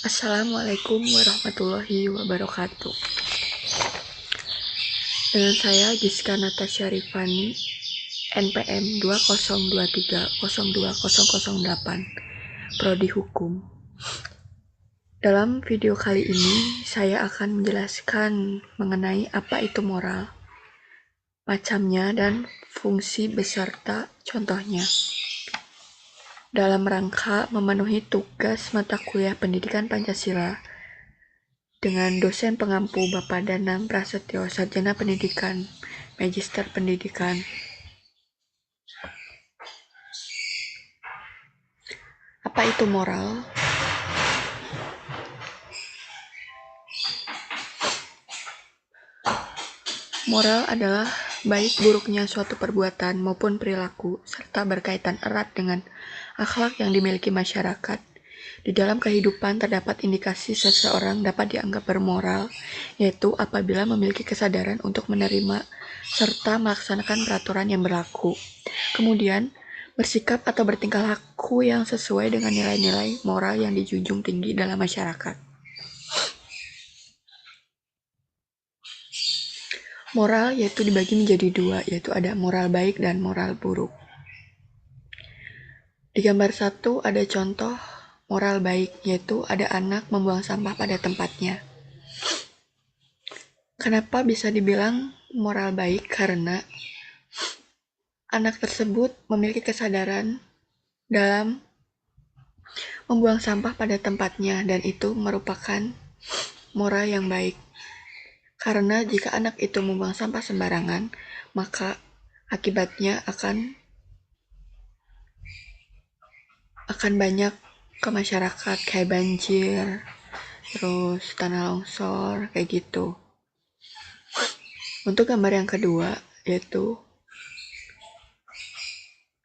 Assalamualaikum warahmatullahi wabarakatuh. Dengan saya Giska Natasha Rifani, NPM 2023020008, Prodi Hukum. Dalam video kali ini, saya akan menjelaskan mengenai apa itu moral, macamnya, dan fungsi beserta contohnya. Dalam rangka memenuhi tugas mata kuliah Pendidikan Pancasila dengan dosen pengampu Bapak Danang Prasetyo, Sarjana Pendidikan, Magister Pendidikan. Apa itu moral? Moral adalah baik buruknya suatu perbuatan maupun perilaku, serta berkaitan erat dengan akhlak yang dimiliki masyarakat. Di dalam kehidupan terdapat indikasi seseorang dapat dianggap bermoral, yaitu apabila memiliki kesadaran untuk menerima serta melaksanakan peraturan yang berlaku. Kemudian, bersikap atau bertingkah laku yang sesuai dengan nilai-nilai moral yang dijunjung tinggi dalam masyarakat. Moral yaitu dibagi menjadi dua, yaitu ada moral baik dan moral buruk. Di gambar 1 ada contoh moral baik, yaitu ada anak membuang sampah pada tempatnya. Kenapa bisa dibilang moral baik? Karena anak tersebut memiliki kesadaran dalam membuang sampah pada tempatnya, dan itu merupakan moral yang baik. Karena jika anak itu membuang sampah sembarangan, maka akibatnya akan banyak ke masyarakat, kayak banjir, terus tanah longsor, kayak gitu. Untuk gambar yang kedua, yaitu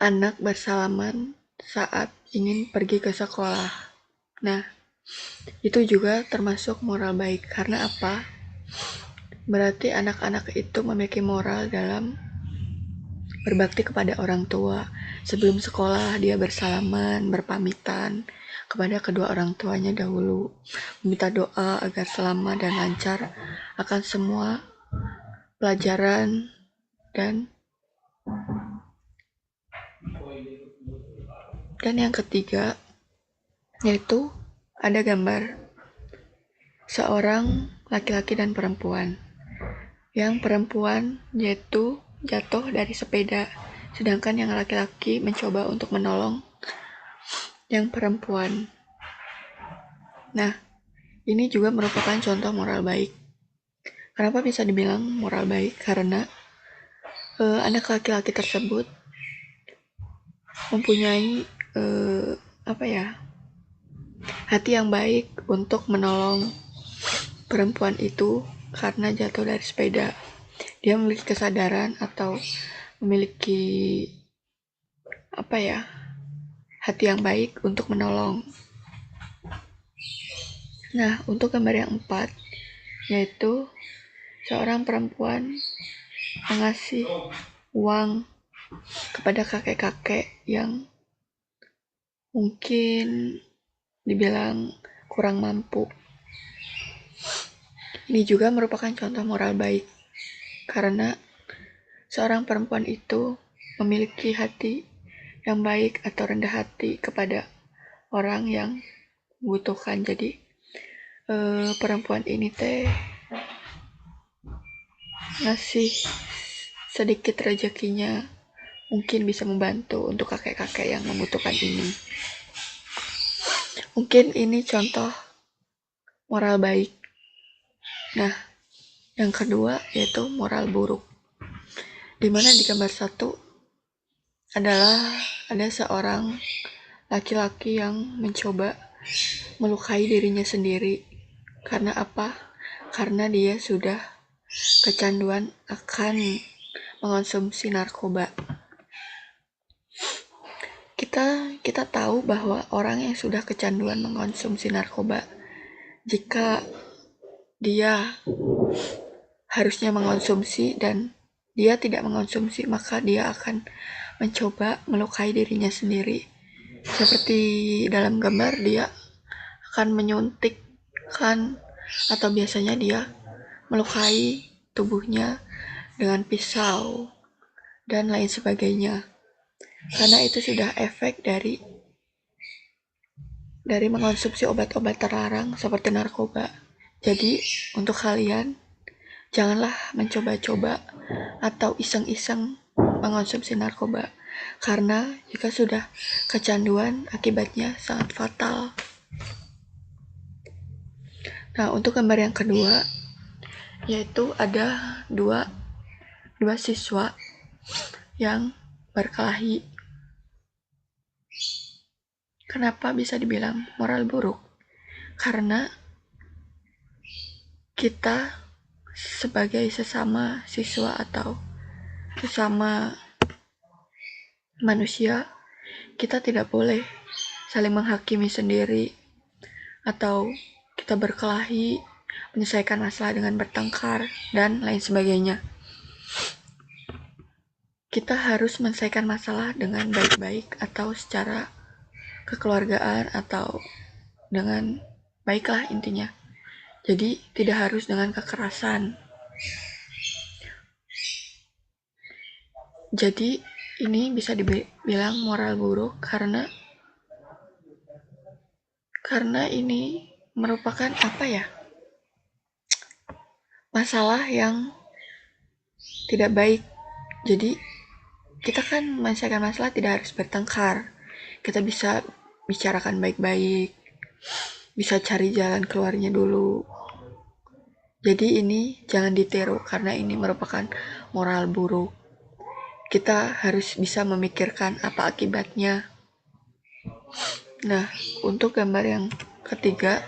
anak bersalaman saat ingin pergi ke sekolah. Nah, itu juga termasuk moral baik. Karena apa? Berarti anak-anak itu memiliki moral dalam berbakti kepada orang tua. Sebelum sekolah, dia bersalaman, berpamitan kepada kedua orang tuanya dahulu, meminta doa agar selamat dan lancar akan semua pelajaran. Dan yang ketiga, yaitu ada gambar seorang laki-laki dan perempuan. Yang perempuan yaitu jatuh dari sepeda, sedangkan yang laki-laki mencoba untuk menolong yang perempuan. Nah, ini juga merupakan contoh moral baik. Kenapa bisa dibilang moral baik? Karena anak laki-laki tersebut mempunyai hati yang baik untuk menolong perempuan itu karena jatuh dari sepeda. Dia memiliki kesadaran atau memiliki hati yang baik untuk menolong. Nah, untuk gambar yang 4, yaitu seorang perempuan mengasih uang kepada kakek-kakek yang mungkin dibilang kurang mampu. Ini juga merupakan contoh moral baik, karena seorang perempuan itu memiliki hati yang baik atau rendah hati kepada orang yang membutuhkan. Jadi perempuan ini ngasih sedikit rezekinya, mungkin bisa membantu untuk kakek-kakek yang membutuhkan ini. Mungkin ini contoh moral baik. Nah, yang kedua yaitu moral buruk, dimana di gambar 1 adalah ada seorang laki-laki yang mencoba melukai dirinya sendiri. Karena apa? Karena dia sudah kecanduan akan mengonsumsi narkoba. Kita tahu bahwa orang yang sudah kecanduan mengonsumsi narkoba, jika dia harusnya mengonsumsi dan dia tidak mengonsumsi, maka dia akan mencoba melukai dirinya sendiri. Seperti dalam gambar, dia akan menyuntikkan atau biasanya dia melukai tubuhnya dengan pisau dan lain sebagainya. Karena itu sudah efek dari mengonsumsi obat-obat terlarang seperti narkoba. Jadi, untuk kalian, janganlah mencoba-coba atau iseng-iseng mengonsumsi narkoba. Karena jika sudah kecanduan, akibatnya sangat fatal. Nah, untuk gambar yang kedua, yaitu ada dua siswa yang berkelahi. Kenapa bisa dibilang moral buruk? Karena kita sebagai sesama siswa atau sesama manusia, kita tidak boleh saling menghakimi sendiri atau kita berkelahi, menyelesaikan masalah dengan bertengkar, dan lain sebagainya. Kita harus menyelesaikan masalah dengan baik-baik atau secara kekeluargaan atau dengan baiklah intinya. Jadi tidak harus dengan kekerasan. Jadi ini bisa dibilang moral buruk karena ini merupakan masalah yang tidak baik. Jadi kita kan menyelesaikan masalah tidak harus bertengkar. Kita bisa bicarakan baik-baik, bisa cari jalan keluarnya dulu. Jadi ini jangan ditiru karena ini merupakan moral buruk. Kita harus bisa memikirkan apa akibatnya. Nah, untuk gambar yang ketiga,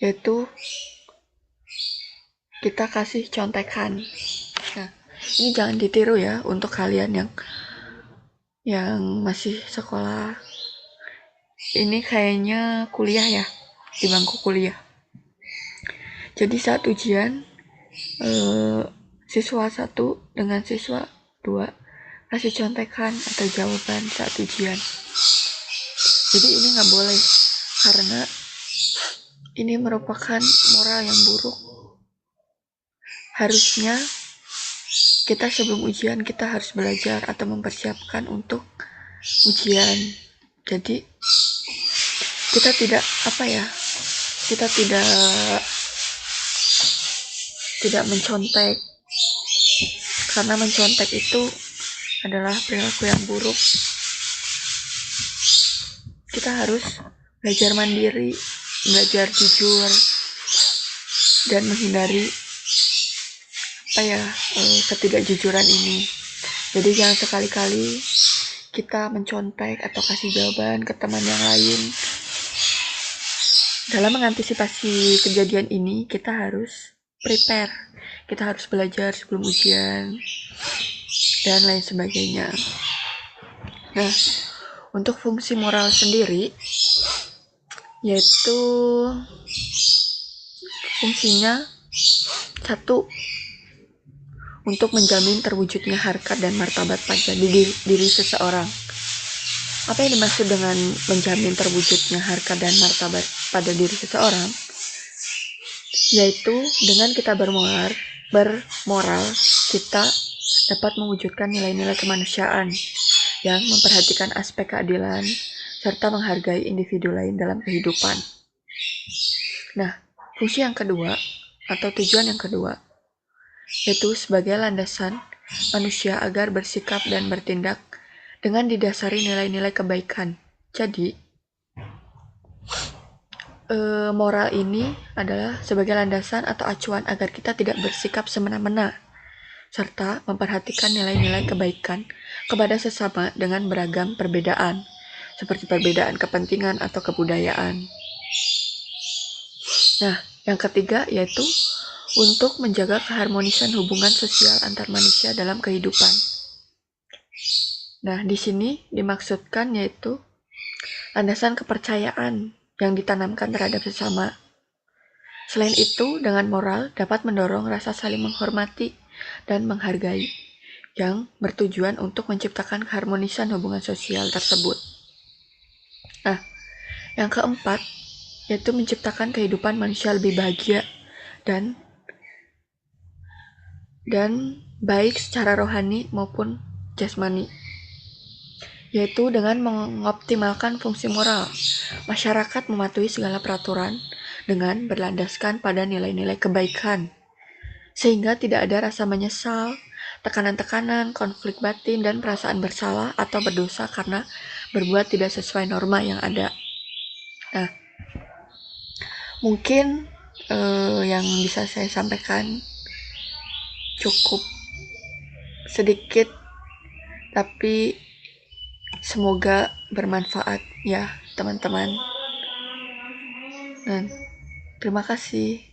yaitu kita kasih contekan. Nah, ini jangan ditiru ya untuk kalian yang masih sekolah. Ini kayaknya kuliah ya, di bangku kuliah. Jadi saat ujian, siswa 1 dengan siswa 2 kasih contekan atau jawaban saat ujian. Jadi ini nggak boleh karena ini merupakan moral yang buruk. Harusnya kita sebelum ujian kita harus belajar atau mempersiapkan untuk ujian. Jadi kita tidak tidak mencontek, karena mencontek itu adalah perilaku yang buruk. Kita harus belajar mandiri, belajar jujur, dan menghindari ketidakjujuran ini. Jadi jangan sekali-kali kita mencontek atau kasih jawaban ke teman yang lain. Dalam mengantisipasi kejadian ini, kita harus prepare. Kita harus belajar sebelum ujian dan lain sebagainya. Nah, untuk fungsi moral sendiri, yaitu fungsinya 1, untuk menjamin terwujudnya harkat dan martabat pada diri seseorang. Apa yang dimaksud dengan menjamin terwujudnya harkat dan martabat pada diri seseorang? Yaitu dengan kita bermoral, kita dapat mewujudkan nilai-nilai kemanusiaan yang memperhatikan aspek keadilan serta menghargai individu lain dalam kehidupan. Nah, fungsi yang kedua atau tujuan yang kedua yaitu sebagai landasan manusia agar bersikap dan bertindak dengan didasari nilai-nilai kebaikan. Jadi, moral ini adalah sebagai landasan atau acuan agar kita tidak bersikap semena-mena, serta memperhatikan nilai-nilai kebaikan kepada sesama dengan beragam perbedaan, seperti perbedaan kepentingan atau kebudayaan. Nah, yang ketiga yaitu untuk menjaga keharmonisan hubungan sosial antar manusia dalam kehidupan. Nah, di sini dimaksudkan yaitu landasan kepercayaan yang ditanamkan terhadap sesama. Selain itu, dengan moral dapat mendorong rasa saling menghormati dan menghargai yang bertujuan untuk menciptakan keharmonisan hubungan sosial tersebut. Nah, yang keempat yaitu menciptakan kehidupan manusia lebih bahagia dan baik secara rohani maupun jasmani, yaitu dengan mengoptimalkan fungsi moral. Masyarakat mematuhi segala peraturan dengan berlandaskan pada nilai-nilai kebaikan, sehingga tidak ada rasa menyesal, tekanan-tekanan, konflik batin, dan perasaan bersalah atau berdosa karena berbuat tidak sesuai norma yang ada. Nah, mungkin yang bisa saya sampaikan cukup sedikit, tapi semoga bermanfaat ya teman-teman. Dan terima kasih.